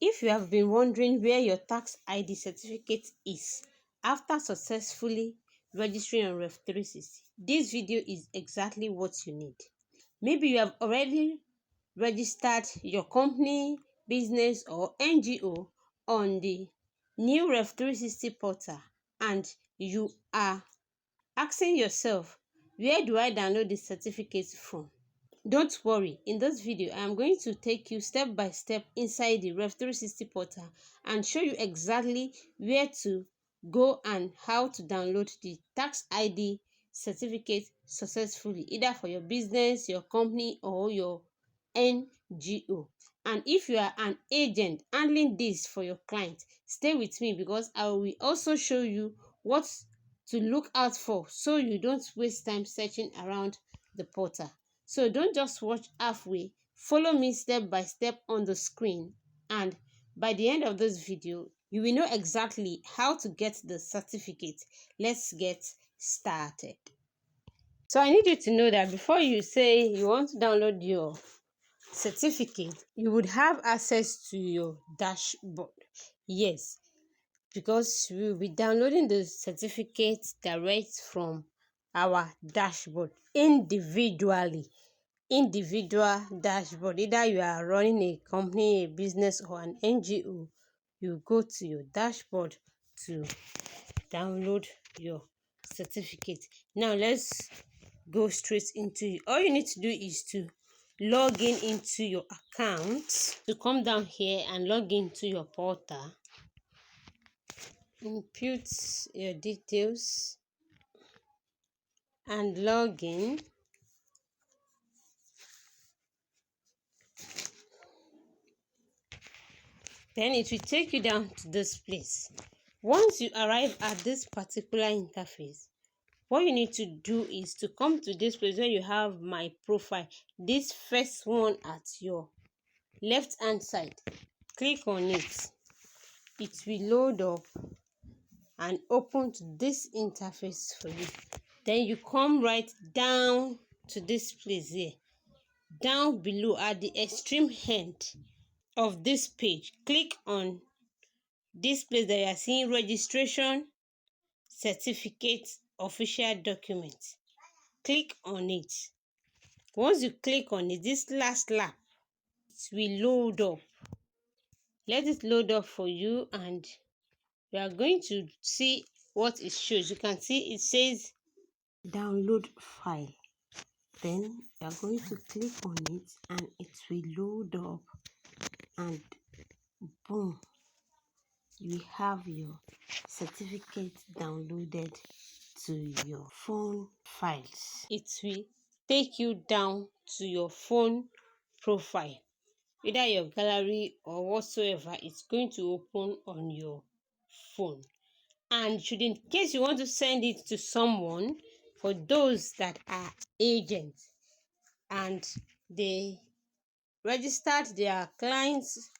If you have been wondering where your tax ID certificate is after successfully registering on Rev360, this video is exactly what you need. Maybe you have already registered your company, business, or NGO on the new Rev360 Portal and you are asking yourself, where do I download the certificate from? Don't worry, in this video I am going to take you step by step inside the Rev360 Portal and show you exactly where to go and how to download the tax ID certificate successfully, either for your business, your company, or your NGO. And if you are an agent handling this for your client, stay with me because I will also show you what to look out for so you don't waste time searching around the portal. So don't just watch halfway, follow me step by step on the screen, and by the end of this video you will know exactly how to get the certificate. Let's get started. So I need you to know that before you say you want to download your certificate, you would have access to your dashboard. Yes, because we will be downloading the certificate direct from our dashboard individual dashboard. Either you are running a company, a business, or an NGO, you go to your dashboard to download your certificate. Now let's go straight into it. All you need to do is to log in into your account. To come down here and log into your portal, input your details and log in. Then it will take you down to this place. Once you arrive at this particular interface, what you need to do is to come to this place where you have my profile, this first one at your left hand side. Click on it. It will load up and open to this interface for you. Then you come right down to this place here. Down below at the extreme end of this page, click on this place that you are seeing, registration certificate official document. Click on it. Once you click on it, this last lap, it will load up. Let it load up for you and you are going to see what it shows. You can see it says download file. Then you are going to click on it and it will load up, and boom, you have your certificate downloaded to your phone files. It will take you down to your phone profile, either your gallery or whatsoever. It's going to open on your phone. And should in case you want to send it to someone, for those that are agents and they registered their clients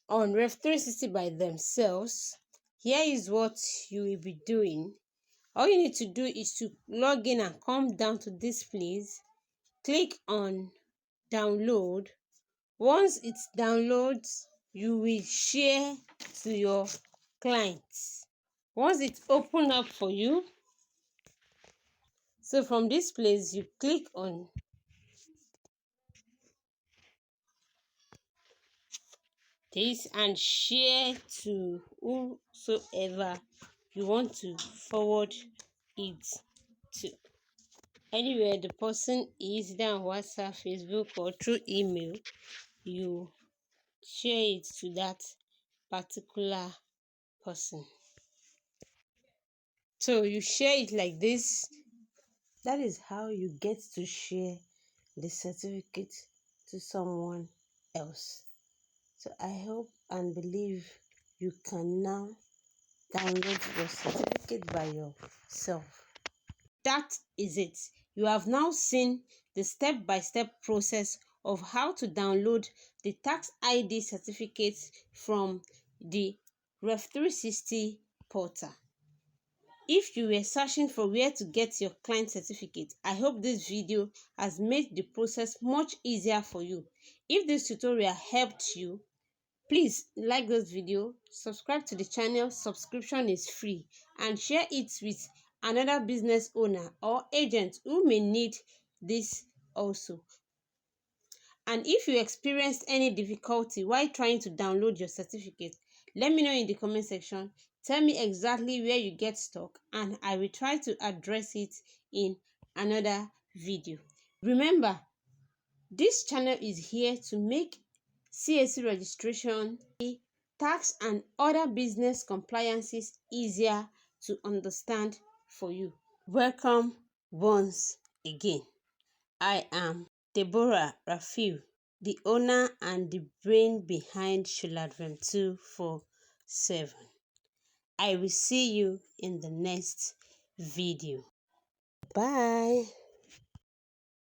on Rev360 by themselves, here is what you will be doing. All you need to do is to log in and come down to this place. Click on download. Once it downloads, you will share to your clients. Once it's open up for you, so from this place you click on this and share to whosoever you want to forward it to. Anywhere the person is, either on WhatsApp, Facebook, or through email, you share it to that particular person. So you share it like this. That is how you get to share the certificate to someone else. So I hope and believe you can now download your certificate by yourself. That is it. You have now seen the step-by-step process of how to download the tax ID certificate from the Rev360 portal. If you were searching for where to get your client certificate, I hope this video has made the process much easier for you. If this tutorial helped you, Please like this video, subscribe to the channel. Subscription is free, and share it with another business owner or agent who may need this also. And if you experienced any difficulty while trying to download your certificate, let me know in the comment section. Tell me exactly where you get stuck, and I will try to address it in another video. Remember, this channel is here to make CAC registration, tax, and other business compliances easier to understand for you. Welcome once again. I am Deborah Rafiu, the owner and the brain behind Rev360. I will see you in the next video. Bye.